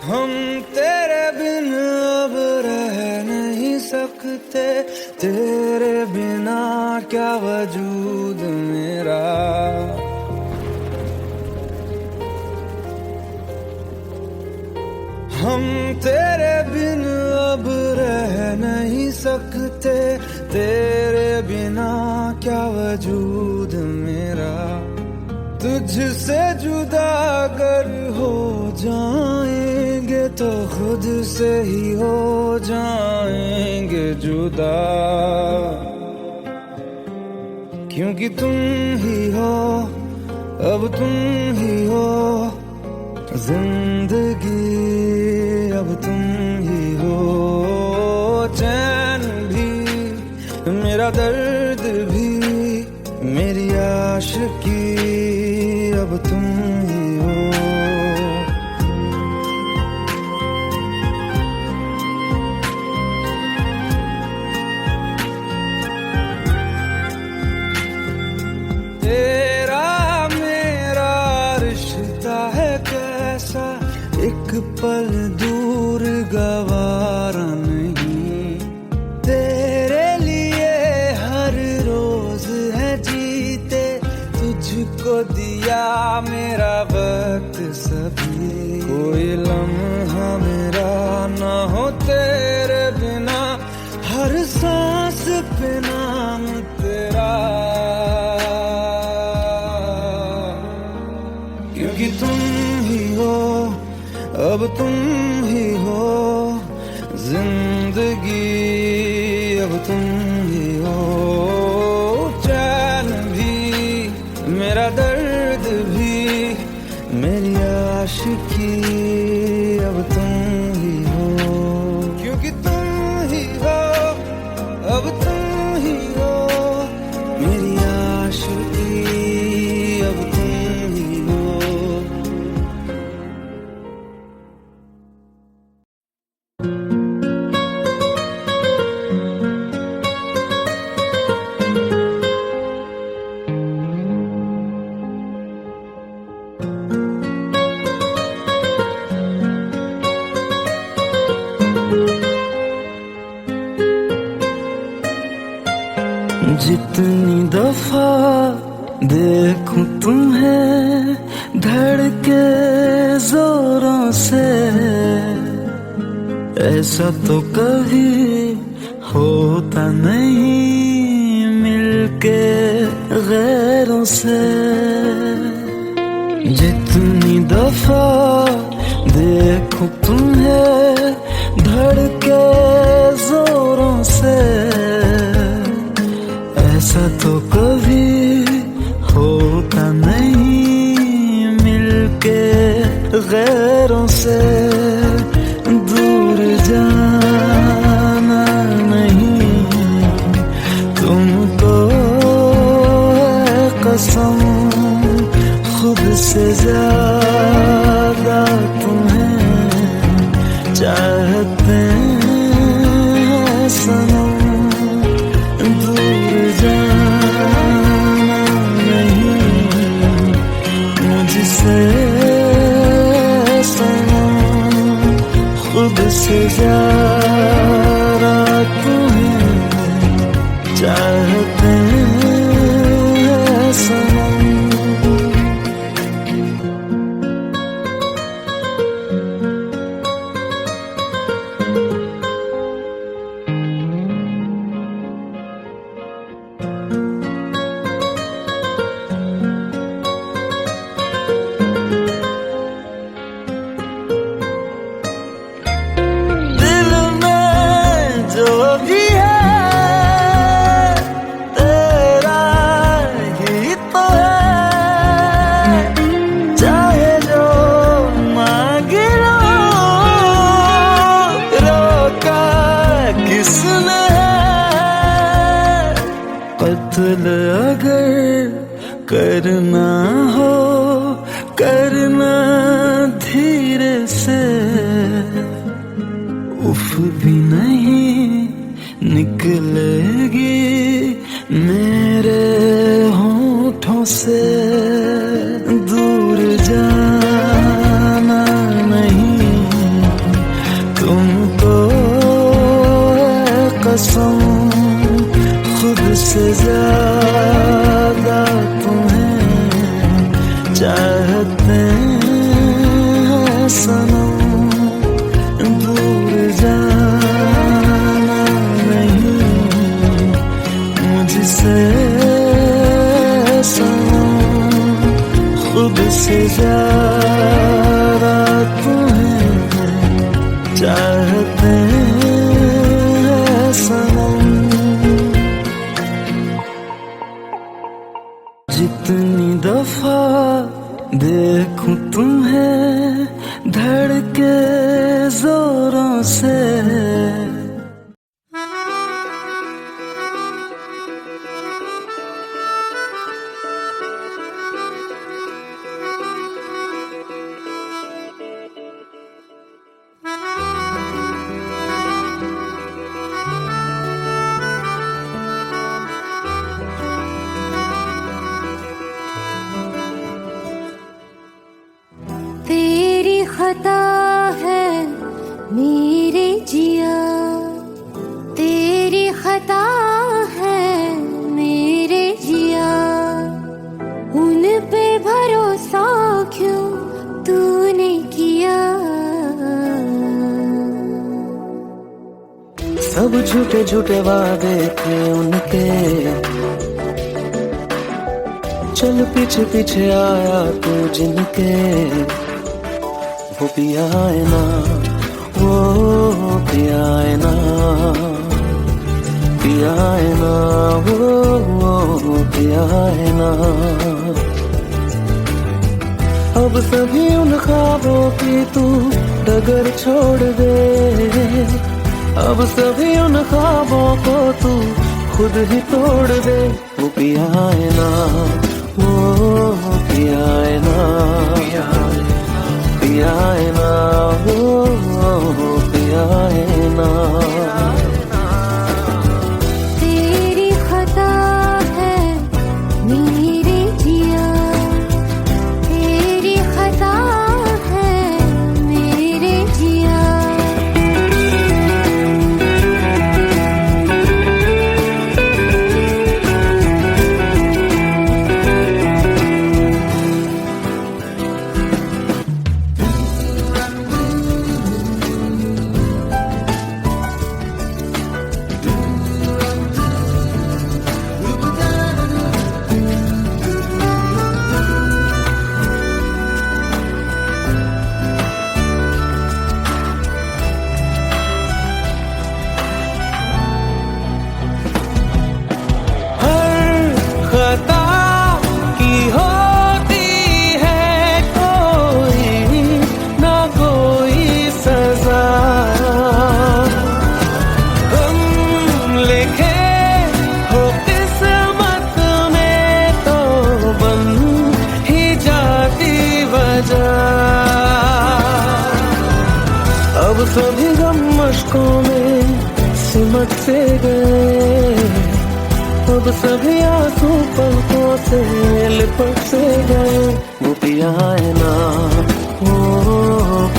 हम तेरे बिन अब रह नहीं सकते, तेरे बिना क्या वजूद मेरा। हम तेरे बिन अब रह नहीं सकते, तेरे बिना क्या वजूद मेरा। तुझसे जुदा अगर हो जाएंगे तो खुद से ही हो जाएंगे जुदा, क्योंकि तुम ही हो, अब तुम ही हो जिंदगी, अब तुम ही हो। चैन भी मेरा दर्द भी मेरी आशिकी, अब तुम ही हो। तेरा मेरा रिश्ता है कैसा, एक पल दूर गवारा नहीं। तेरे लिए हर रोज है जीते, तुझको दिया मेरा वक्त सभी। कोई लम्हा मेरा ना हो तेरे बिना, हर सांस पे नाम तेरा, क्योंकि तुम ही हो, अब तुम ही हो जिंदगी, अब तुम ही हो। चैन भी मेरा दर्द भी मेरी आशिकी, अब तुम ही हो, क्योंकि तुम ही हो, अब तुम ही हो मेरी आशिकी, अब तुम ही हो। जितनी दफा देखूं तुम्हें धड़के जोरों से, ऐसा तो कभी होता नहीं मिलके गैरों से। जितनी दफा देखूं तुम्हें धड़के जोरों से, ऐसा तो कभी होता नहीं मिलके गैरों से। दूर जाना नहीं तुमको है कसम, खुद से ज्यादा तुम्हें चाहते हैं सनम। दूर जाना नहीं मुझसे सनम, खुद से ज्यादा तुम्हें चाहते हैं सनम। कत्ल अगर करना हो करना धीरे से, उफ भी नहीं निकलेगी मेरे होठों से। दूर जाना नहीं से ज्यादा तुम्हें चाहते हैं सनम, दूर जाना नहीं मुझसे सनम, खुद से ज्यादा तुम्हें चाहते हैं सनम। जितनी दफा देखूं तुम्हें धड़के जोरों से, तेरी खता है मेरे जिया, तेरी खता है मेरे जिया, उन पे भरोसा क्यों तूने किया। सब झूठे झूठे वादे थे उनके, चल पीछे पीछे आया तू जिनके, वो पिया है ना, वो पिया है ना, पिया है ना, वो पिया है ना। अब सभी उन ख्वाबों की तू डगर छोड़ दे, अब सभी उन ख्वाबों को तू खुद ही तोड़ दे। वो पिया है ना, वो पिया है ना, पिया है ना, वो पिया है ना। तेरी खता है मेरे जिया, तेरी खता है मेरे जिया। अब सभी गम मशकों में सिमट से गए, अब सभी आंसू पलकों से लिपट से गए। वो पिया है ना, वो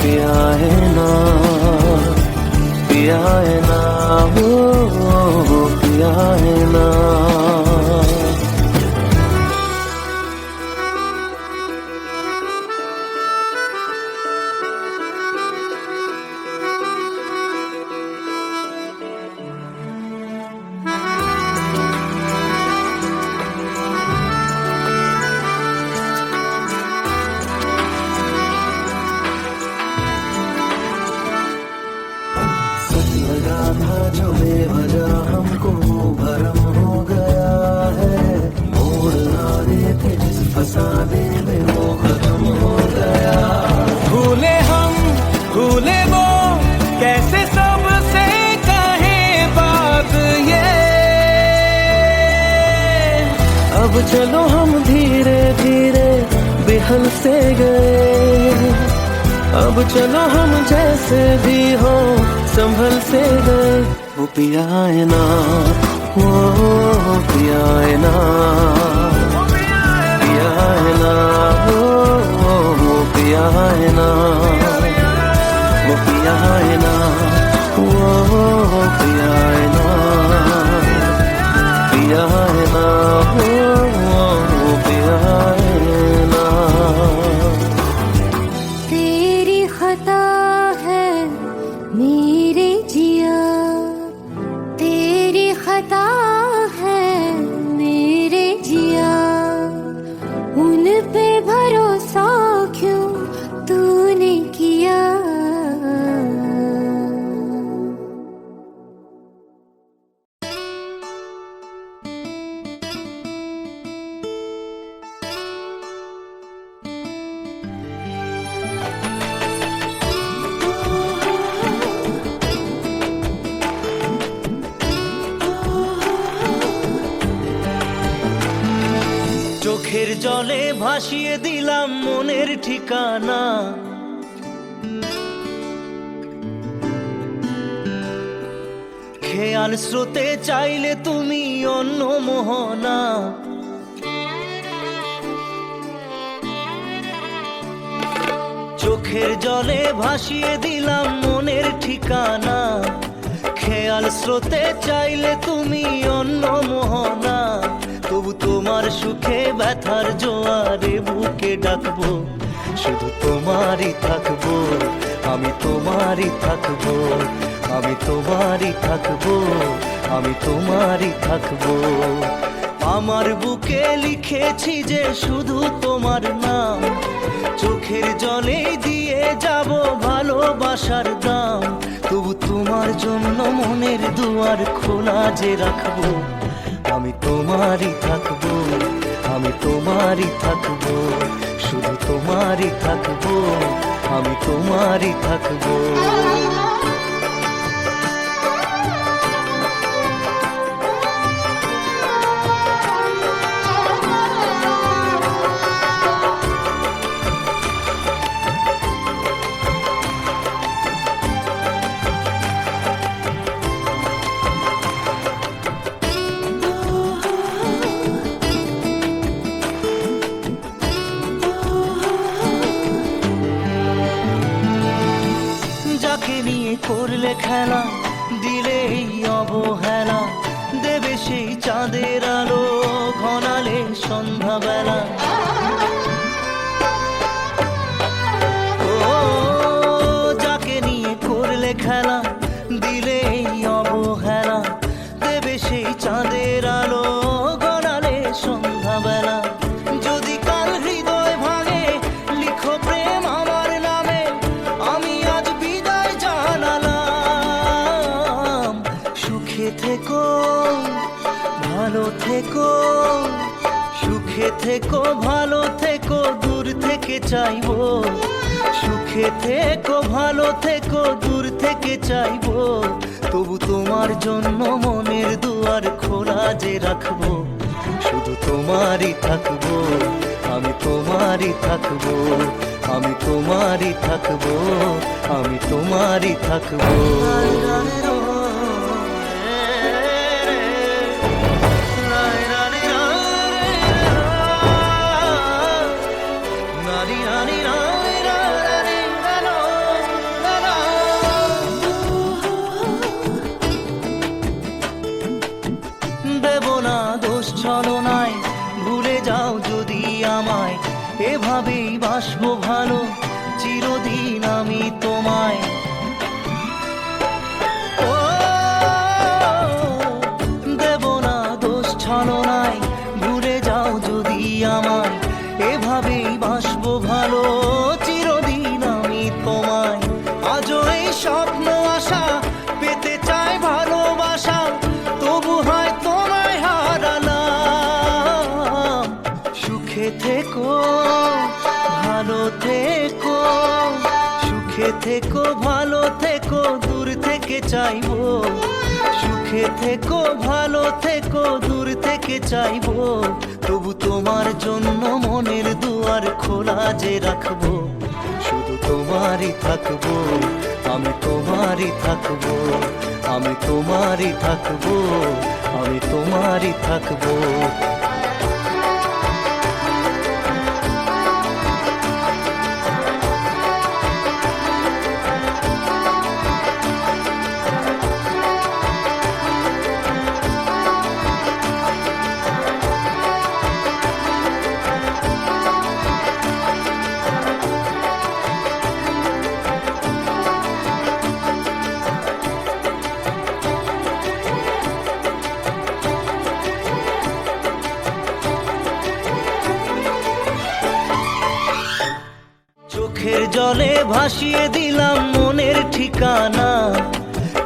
पिया है ना, पिया है ना, वो पिया है ना। लगा था जो बेवजह हमको भरम हो गया है, मोड़ ना देते जिस फसाने में वो खत्म हो गया। भूले हम भूले वो कैसे सबसे कहे बात ये, अब चलो हम धीरे धीरे बेहल से गए, अब चलो हम जैसे भी हो संभल से गए। वो पिया है ना, वो पिया है ना, पिया है ना, वो पिया है ना, वो पिया है ना, वो पिया है ना, पिया है उन पे भरोसा क्यों तूने किया। চোখের জলে ভাসিয়ে দিলাম মনের ঠিকানা, খেয়াল স্রোতে চাইলে তুমি অন্য মোহনা। চোখের জলে ভাসিয়ে দিলাম মনের ঠিকানা, খেয়াল স্রোতে চাইলে তুমি অন্য মোহনা। তবু তোমার সুখে ব্যথার জোয়ারে বুকে ডাকবো, শুধু তোমারই থাকবো, আমি তোমারই থাকবো, আমি তোমারই থাকবো, আমি তোমারই থাকবো। আমার বুকে লিখেছি যে শুধু তোমার নাম, চোখের জলে দিয়ে যাব ভালোবাসার দাম। তবু তোমার জন্য মনের দুয়ার খোলা যে রাখবো, আমি তোমারই থাকবো, আমি তোমারই থাকবো, শুধু তোমারই থাকবো, আমি তোমারই থাকবো। করলে খেলা দিলে অবহেলা, দেবে সেই চাঁদের আলো ঘনালে সন্ধ্যাবেলা। ও যাকে নিয়ে করলে খেলা দিলে অবহেলা, দেবে সেই চাঁদের আলো ঘনালে সন্ধ্যাবেলা। যদি কাল হৃদয় ভাঙে লিখো প্রেম আমার নামে, আমি আজ বিদায় জানালাম। সুখে থেকো ভালো থেকো, সুখে থেকো ভালো থেকো, দূর থেকে চাইবো। সুখে থেকো ভালো থেকো, দূর থেকে চাইবো। তবু তোমার জন্য মনের দুয়ার খোলা যে রাখবো, শুধু তোমারই থাকবো, আমি তোমারই থাকবো, আমি তোমারই থাকবো, আমি তোমারই থাকবো। দেব না দোষ ছলনায়, ভুলে যাও যদি আমায়, এভাবেই বাসবো ভালো চিরদিন আমি তোমায়। ও দেব না দোষ ছলনায়, ভুলে যাও যদি আমায়, এভাবেই বাসবো ভালো চিরদিন আমি তোমায়। আজও এই স্বপ্ন আশা পেতে চাই ভালোবাসা, তবু হয় তোমায় হারালাম। সুখে থেকো ভালো থেকো, সুখে থেকো ভালো থেকো, দূর থেকে চাইবো। সুখে থেকো ভালো থেকো, দূর থেকে চাইবো। তবু তোমার জন্য মনের দুয়ার খোলা যে রাখবো, শুধু তোমারই থাকবো, আমি তোমারই থাকবো, আমি তোমারই থাকবো, আমি তোমারই থাকবো। জলে ভাসিয়ে দিলাম মনের ঠিকানা,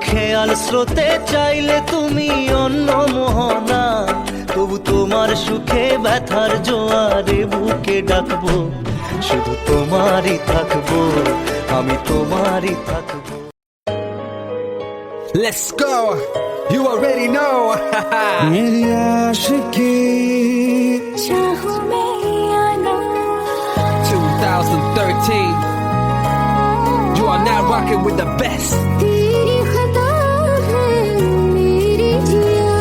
খেয়াল স্রোতে চাইলে তুমি অন্য মোহনা, তবু তোমার সুখে ব্যথার জোয়ারে বুকে ডাকবো, শুধু তোমারই থাকবো, আমি তোমারই থাকবো। Let's go. You already know. मेरी आशिकी चाहूं मैं या ना 2013. You are now rocking with the best. तेरी खता है मेरी जिया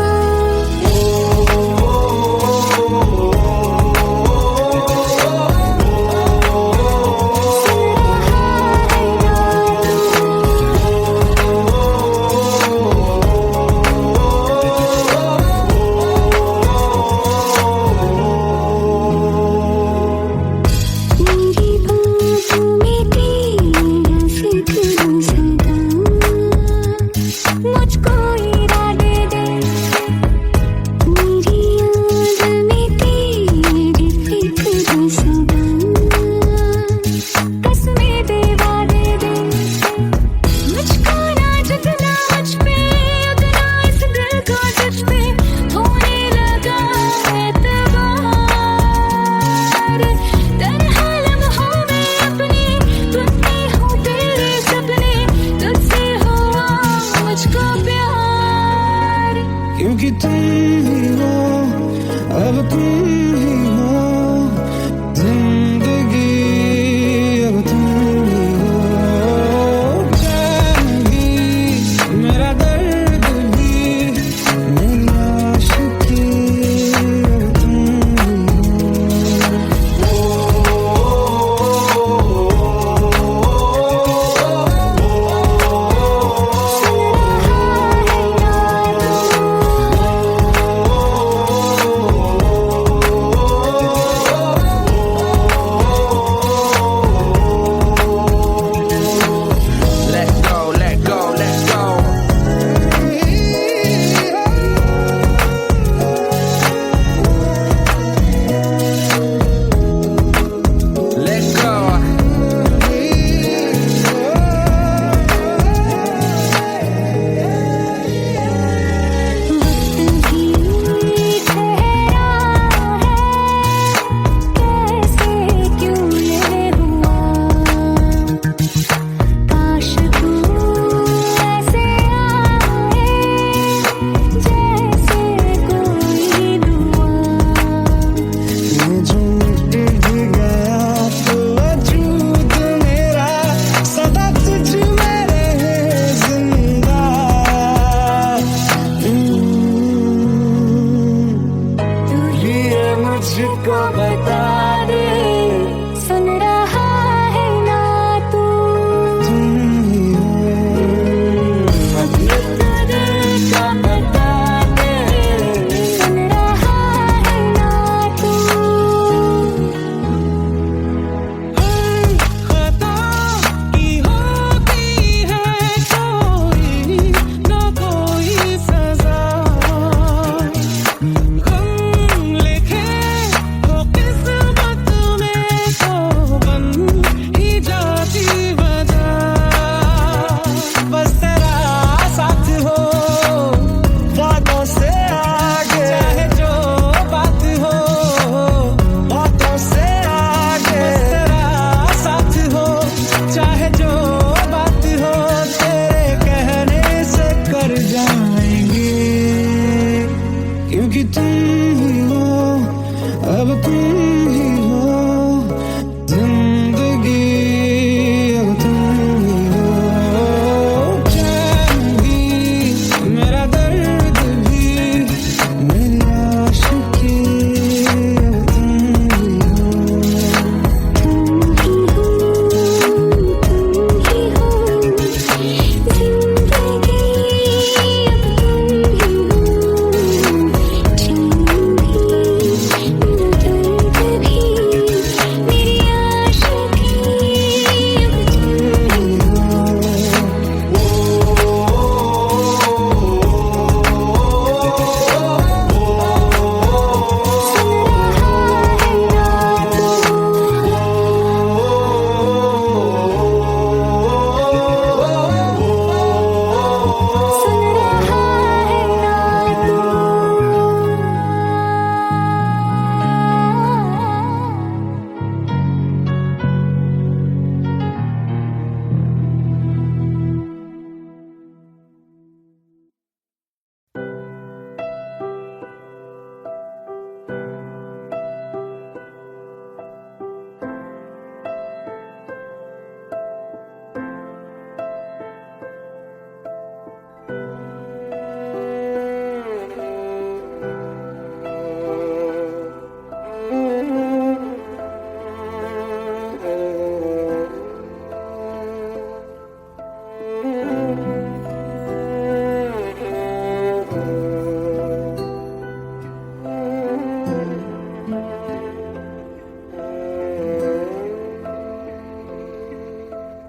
मेरी बाहों में तेरा फिक्र सदा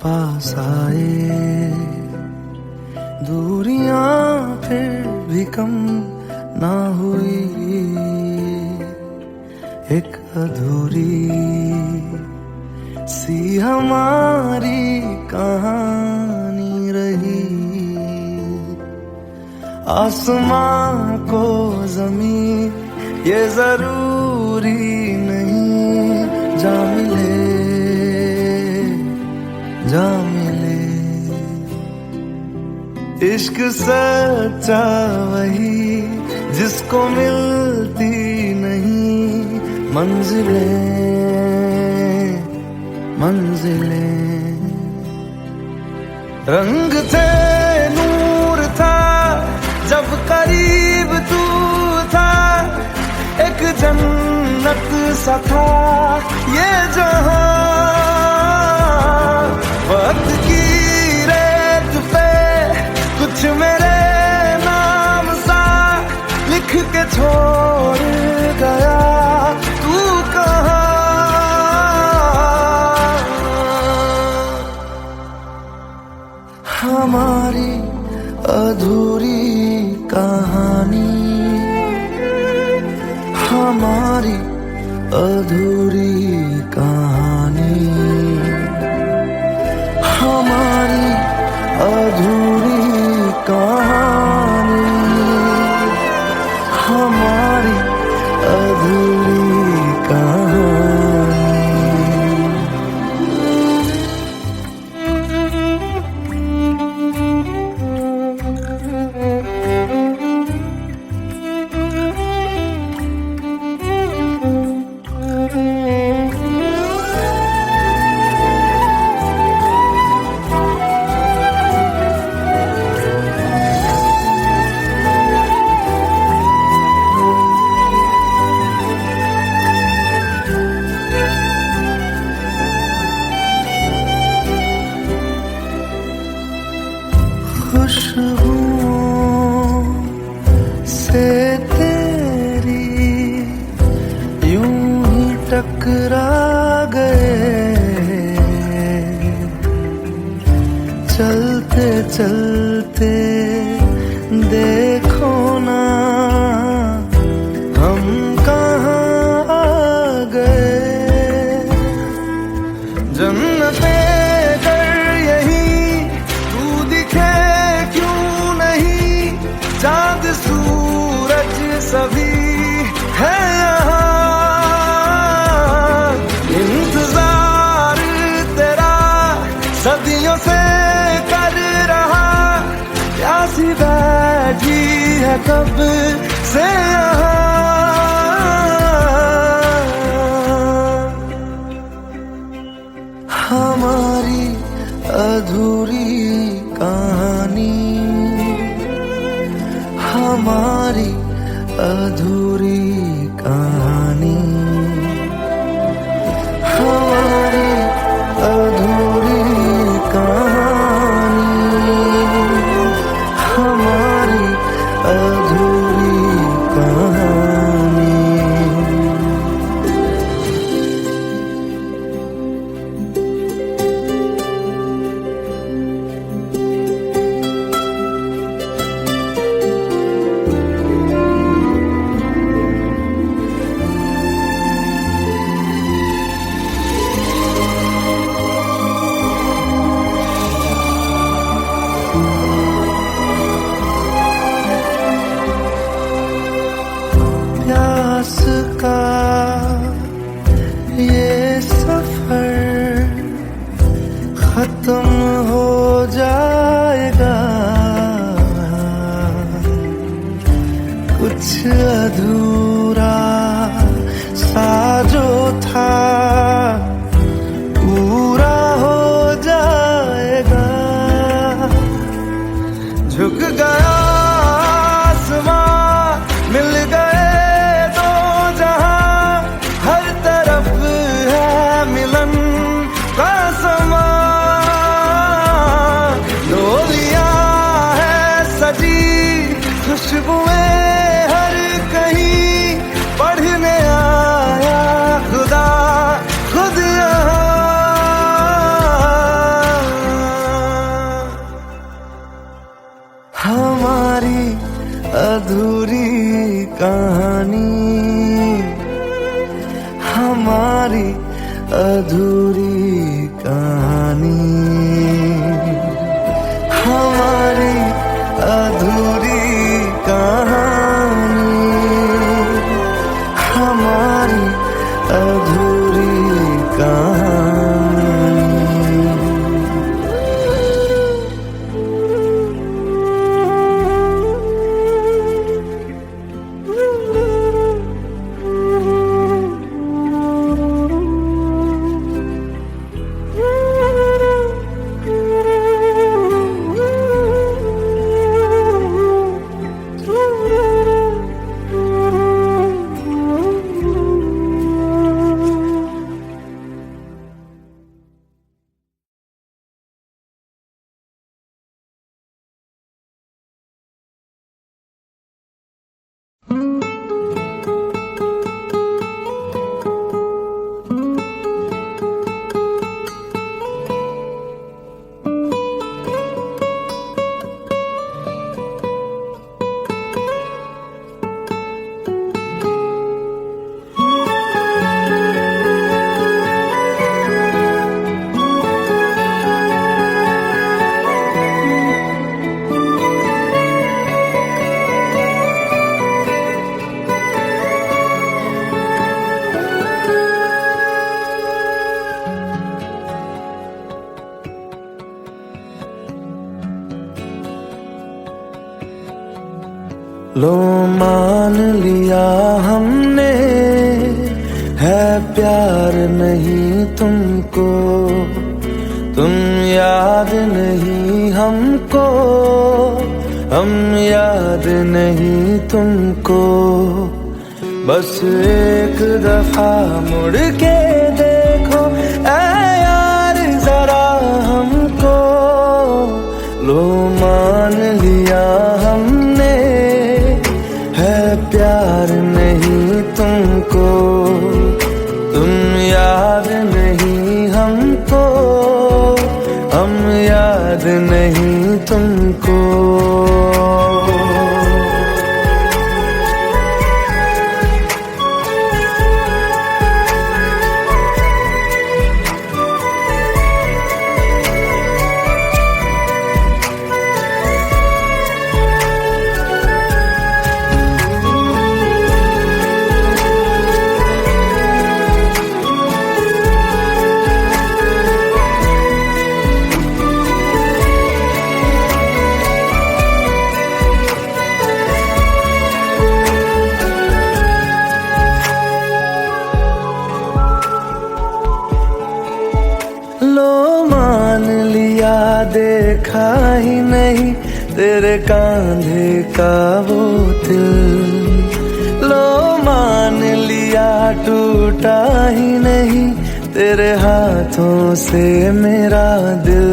पास आए, दूरियां फिर भी कम ना हुई, एक अधूरी सी हमारी कहानी रही। आसमां को जमीन ये जरूरी नहीं, जा मिले जा मिले। इश्क सच्चा वही जिसको मिलती नहीं मंजिलें मंजिलें। रंग थे नूर था जब करीब तू था, एक जन्नत सा था ये जहां। वक्त की रेत पे कुछ मेरे नाम सा लिख के छोड़ गया, तू कहाँ। हमारी अधूरी कहानी, हमारी अधूरी कहानी, हमारी अधूरी कहानी, हमारी अधूरी कहानी। खुशबुओं से तेरी यूं ही टकरा गए, चलते चलते देखो ना हम कहाँ आ गए। जन्नते चांद सूरज सभी है यहाँ, इंतजार तेरा सदियों से कर रहा, प्यासी बैठी है कब से यहाँ। हमारी अधूरी कहानी, हमारी अधूरी कहानी, हमारी अधूरी कहानी, हमारी अधूरी कहानी। अधूरी कहानी, हमारी अधूरी कहानी, हमारी अधूरी कहानी। लो मान लिया हमने, है प्यार नहीं तुमको, तुम याद नहीं हमको, हम याद नहीं तुमको। बस एक दफा मुड़ के देखो ऐ यार जरा हमको। लो मान लिया हमने, है प्यार नहीं तुमको, तुम याद नहीं हमको, हम याद नहीं तुमको। लो मान लिया देखा ही नहीं तेरे कांधे का वो दिल। लो मान लिया टूटा ही नहीं तेरे हाथों से मेरा दिल।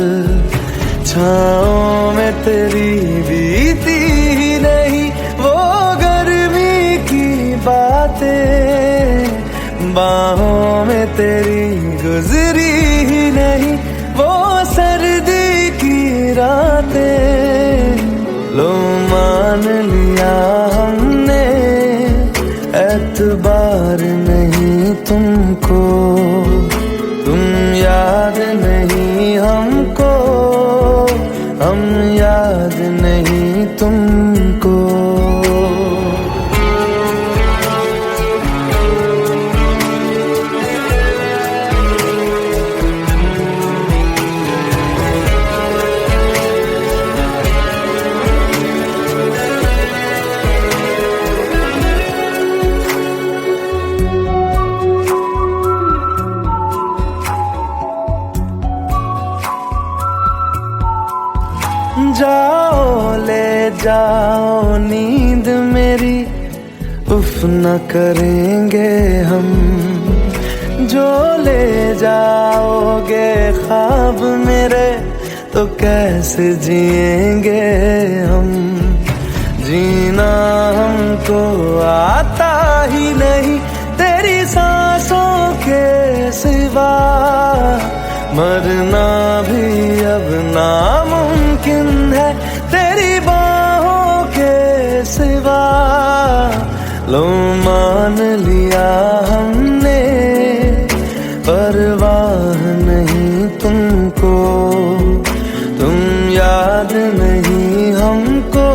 छाँव में तेरी बीती ही नहीं वो गर्मी की बातें, बाहों में तेरी गुजरी ही नहीं वो सर्दी की रातें। लो मान लिया हमने, एतबार नहीं तुमको, तुम याद नहीं हमको, हम याद नहीं तुमको। जाओ ले जाओ नींद मेरी, उफ न करेंगे हम। जो ले जाओगे ख्वाब मेरे तो कैसे जिएंगे हम। जीना हमको आता ही नहीं तेरी सांसों के सिवा, मरना भी अब नामुमकिन है तेरी बाहों के सिवा। लो मान लिया हमने, परवाह परवाह नहीं तुमको, तुम याद नहीं हमको,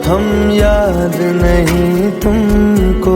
हम याद नहीं तुमको।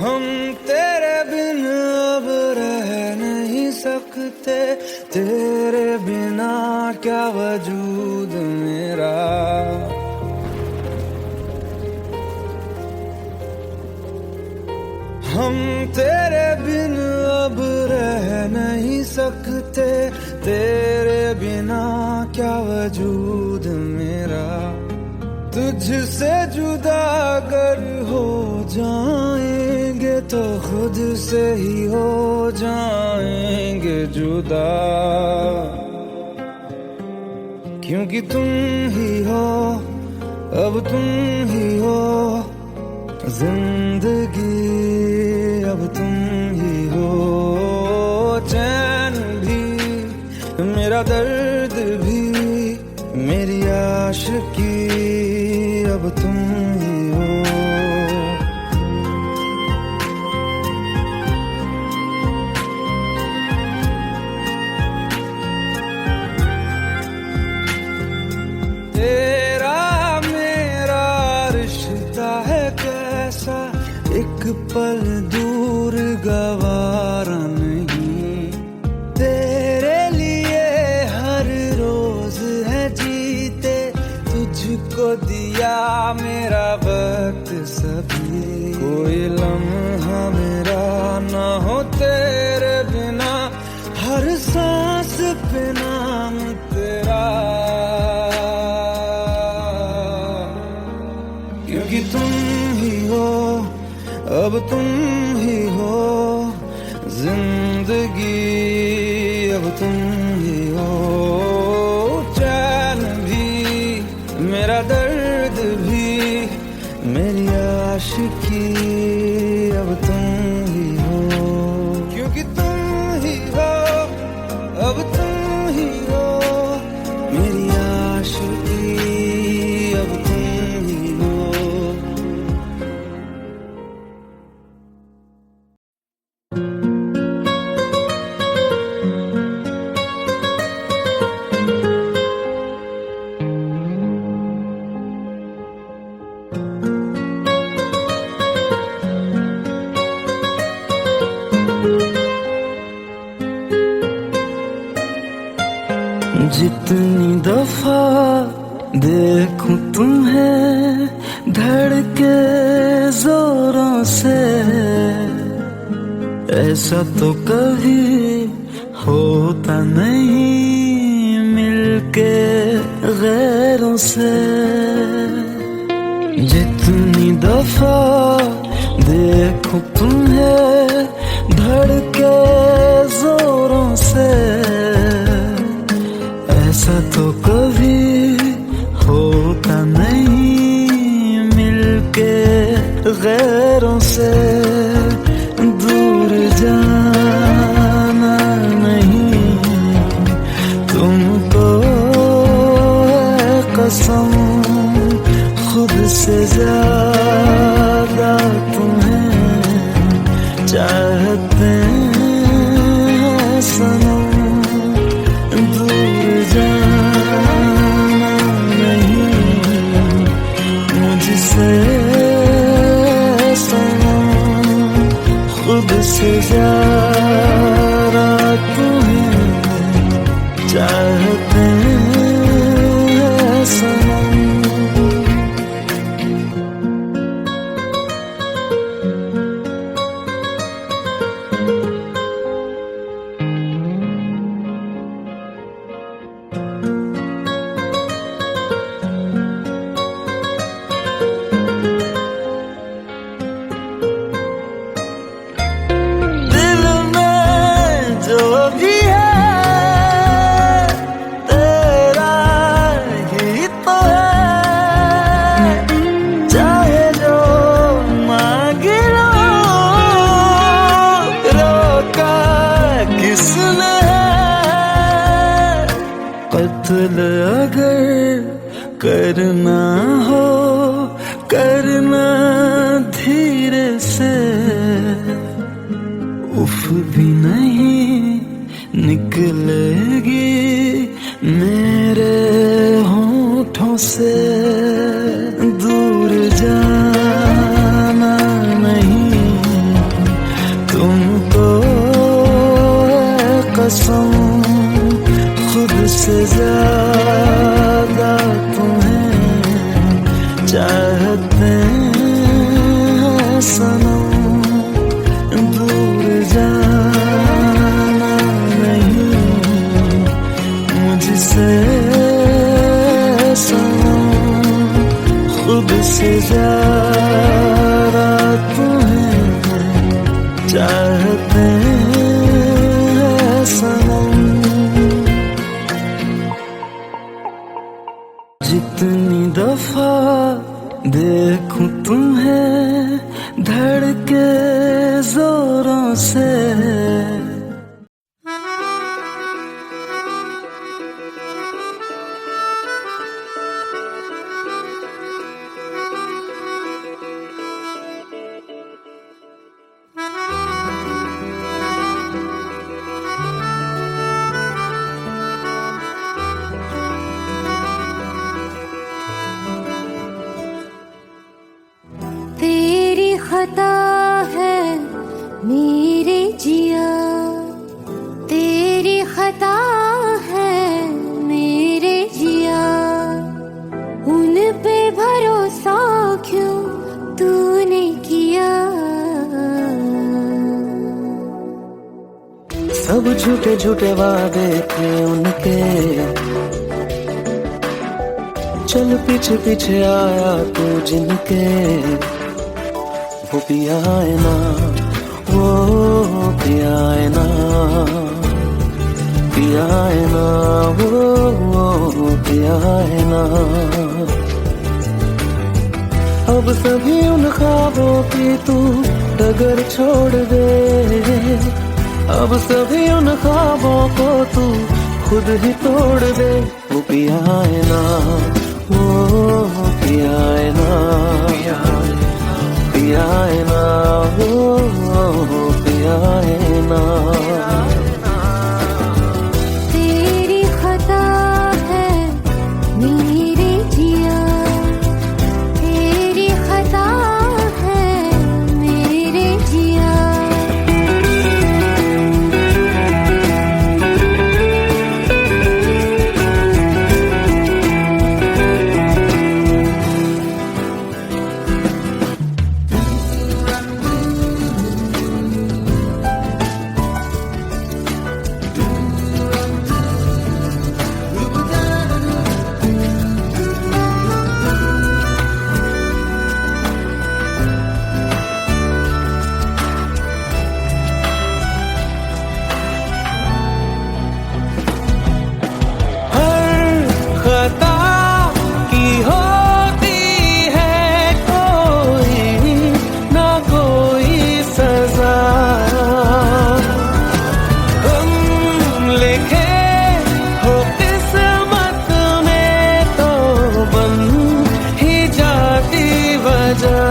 हम तेरे बिन अब रह नहीं सकते, तेरे बिना क्या वजूद मेरा। हम तेरे बिन अब रह नहीं सकते, तेरे बिना क्या वजूद मेरा। तुझसे जुदा अगर हो जाएंगे तो खुद से ही हो जाएंगे जुदा, क्योंकि तुम ही हो, अब तुम ही हो जिंदगी, अब तुम ही हो चैन भी, मेरा दर्द भी, मेरी आशिकी, अब तुम ही हो। तेरा मेरा रिश्ता है कैसा, एक पल दूर गवारा नहीं। तेरे लिए हर रोज है जीते, तुझको दिया मेरा वक्त सभी। कोई लम्हा मेरा ना हो तेरे बिना, हर सांस पे नाम तेरा, क्योंकि तुम ही हो, अब तुम ही हो जिंदगी, अब तुम ही हो चैन भी, मेरा दर्द भी, मेरी आशिकी, अब तुम ही हो, क्योंकि तुम ही हो, अब तुम ही हो मेरी आशिकी, अब तुम ही हो। जितनी दफा देखूं तुम्हें धड़के जोरों से, ऐसा तो कभी होता नहीं मिलके गैरों से। जितनी दफा देखूं तुम्हें धड़के जोरों से, ऐसा तो कभी होता नहीं मिलके गैरों से। दूर जाना नहीं तुमको है कसम, खुद से ज्यादा तुम्हें चाहते हैं सनम। दूर जाना नहीं मुझसे सनम, खुद से ज्यादा तुम्हें चाहते हैं सनम। कत्ल अगर करना हो करना धीरे से, उफ भी नहीं निकलेगी मेरे होठों से। दूर जाना नहीं से ज्यादा तुम्हें चाहते हैं सनम, दूर जाना नहीं मुझसे सनम, खुद से ज्यादा तुम्हें चाहते हैं सनम। जितनी दफा देखूं तुम्हें धड़के जोरों से, तेरी खता है मेरे जिया, तेरी खता है मेरे जिया, उन पे भरोसा क्यों तूने किया। सब झूठे झूठे वादे थे उनके, चल पीछे पीछे आया तू जिनके, वो पिया है ना, वो पिया है ना, पिया है ना, वो पिया है ना। अब सभी उन ख्वाबों की तू डगर छोड़ दे, अब सभी उन ख्वाबों को तू खुद ही तोड़ दे। वो पिया है ना, वो पिया है ना, पिया है ना, वो पिया है ना। तेरी खता है मेरे जिया, तेरी खता है मेरे जिया। खता की होती है कोई ना कोई सजा, हम लिखे हो किस्मत में तो बन ही जाती वजह।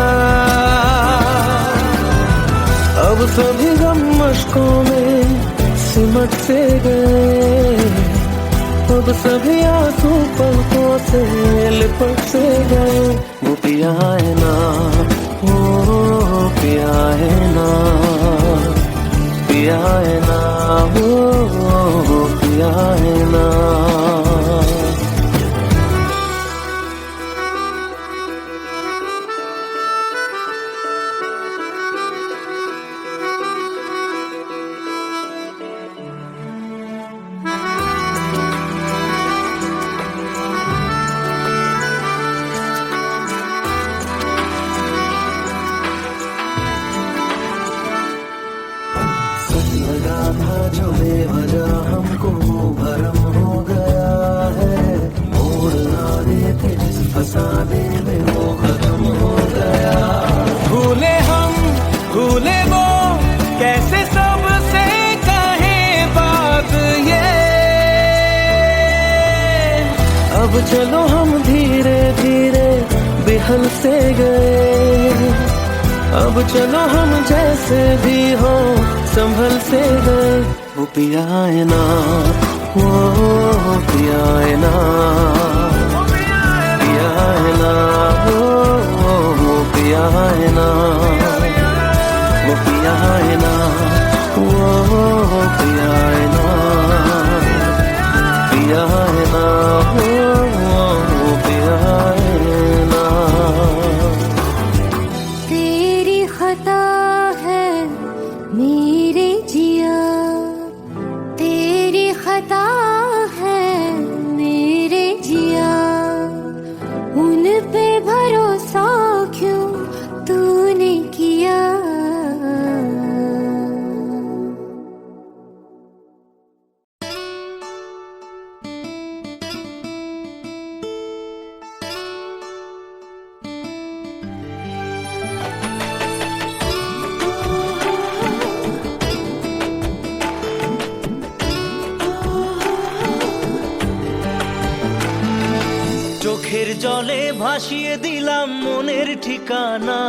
अब सभी गम मशकों में सिमट से गए, अब सभी आंसू पलकों से लिपट से गए। वो पिया है ना, वो पिया है ना, पिया है ना, वो पिया है ना। लगा था जो बेवजह हमको भरम हो गया है, मोड़ ना रहे थे जिस फसाने में वो खत्म हो गया। भूले हम भूले वो कैसे सबसे कहे बात ये, अब चलो हम धीरे धीरे बेहल से गए, अब चलो हम जैसे भी हो संभल से गए। वो पिया है ना, वो पिया है ना, पिया है ना, वो पिया है ना, वो पिया है ना, वो पिया है ना, पिया है চোখের জলে ভাসিয়ে দিলাম মনের ঠিকানা,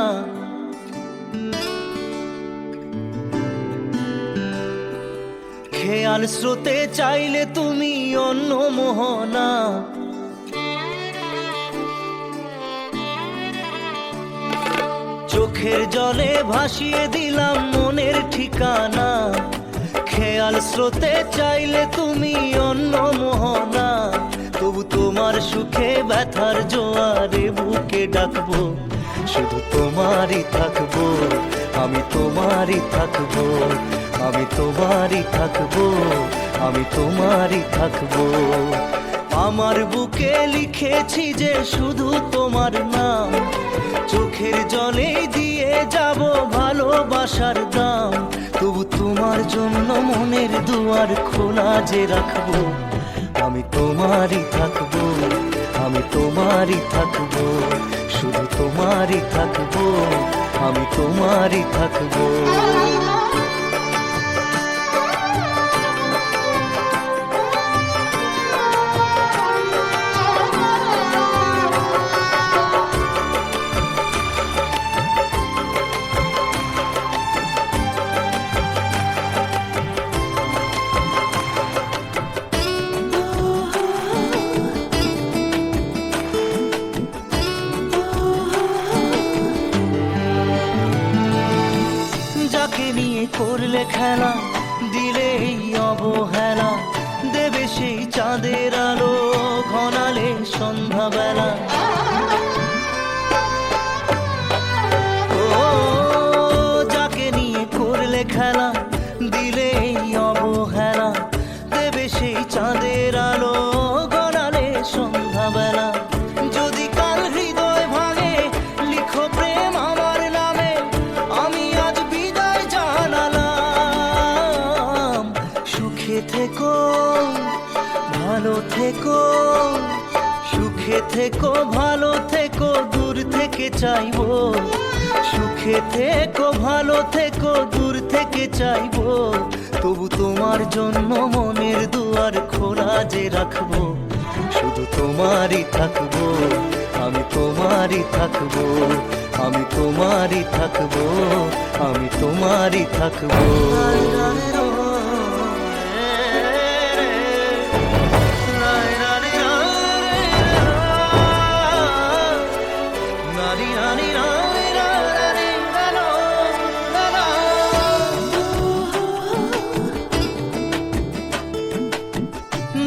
খেয়াল স্রোতে চাইলে তুমি অন্য মোহনা। চোখের জলে ভাসিয়ে দিলাম মনের ঠিকানা, খেয়াল স্রোতে চাইলে তুমি অন্য মোহনা। তবু তোমার সুখে ব্যথার জোয়ারে বুকে ডাকবো, শুধু তোমারই থাকবো, আমি তোমারই থাকবো, আমি তোমারই থাকবো, আমি তোমারই থাকবো। আমার বুকে লিখেছি যে শুধু তোমার নাম, চোখের জলে দিয়ে যাব ভালোবাসার দাম। তবু তোমার জন্য মনের দুয়ার খোলা যে রাখবো, আমি তোমারই থাকবো, আমি তোমারই থাকবো, শুধু তোমারই থাকবো, আমি তোমারই থাকবো। যাকে নিয়ে করলে খেলা, দিলে এই অবহেলা, দেবে সেই চাঁদের আলো ঘনালে সন্ধ্যাবেলা। ও যাকে নিয়ে করলে খেলা, দিলে এই অবহেলা, দেবে সেই চাঁদের আলো ঘনালে সন্ধ্যাবেলা। যদি কাল হৃদয় ভাঙে লিখো প্রেম আমার নামে, আমি আজ বিদায় জানালাম। সুখে থেকো ভালো থেকো, সুখে থেকো ভালো থেকো, দূর থেকে চাইবো। সুখে থেকো ভালো থেকো, দূর থেকে চাইবো। তবু তোমার জন্য মনের দুয়ার খোলা যে রাখবো, শুধু তোমারই থাকবো, আমি তোমারই থাকবো, আমি তোমারই থাকবো, আমি তোমারই থাকবো।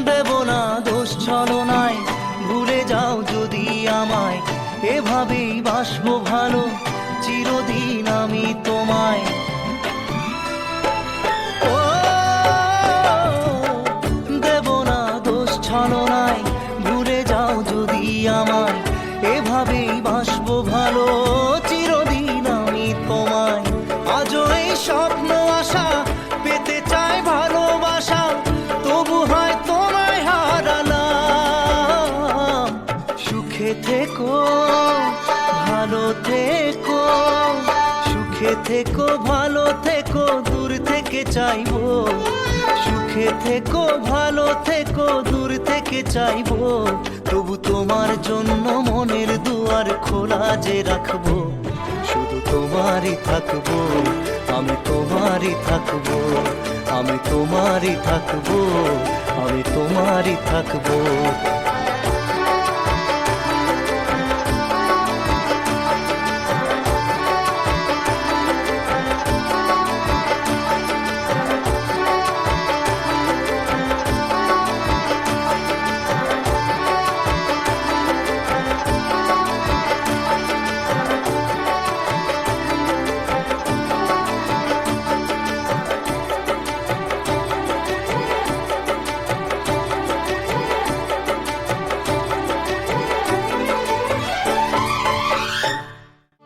দেব না দোষ ছলনায়, ভুলে যাও যদি আমায়, এভাবেই বাসবো ভালো চিরদিন আমি তোমায়। ও দেব না দোষ ছলনায়, ভুলে যাও যদি আমায়, এভাবেই বাসবো ভালো চিরদিন আমি তোমায়। আজও এই স্বপ্ন আশা পেতে চাই ভালোবাসা, তবু হয় তোমায় হারালাম। সুখে থেকো ভালো থেকো, সুখে থেকো ভালো থেকো, দূর থেকে চাইবো। সুখে থেকো ভালো থেকো, দূর থেকে চাইবো। তবু তোমার জন্য মনের দুয়ার খোলা যে রাখবো, শুধু তোমারই থাকবো, আমি তোমারই থাকবো, আমি তোমারই থাকবো, আমি তোমারই থাকবো।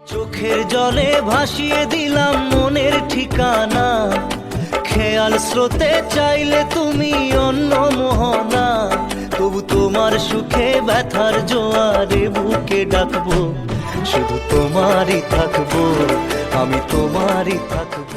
চোখের জলে ভাসিয়ে দিলাম মনের ঠিকানা, খেয়াল স্রোতে চাইলে তুমি অন্য মোহনা। তবু তোমার সুখে ব্যথার জোয়ারে বুকে ডাকবো, শুধু তোমারই থাকবো, আমি তোমারই থাকবো।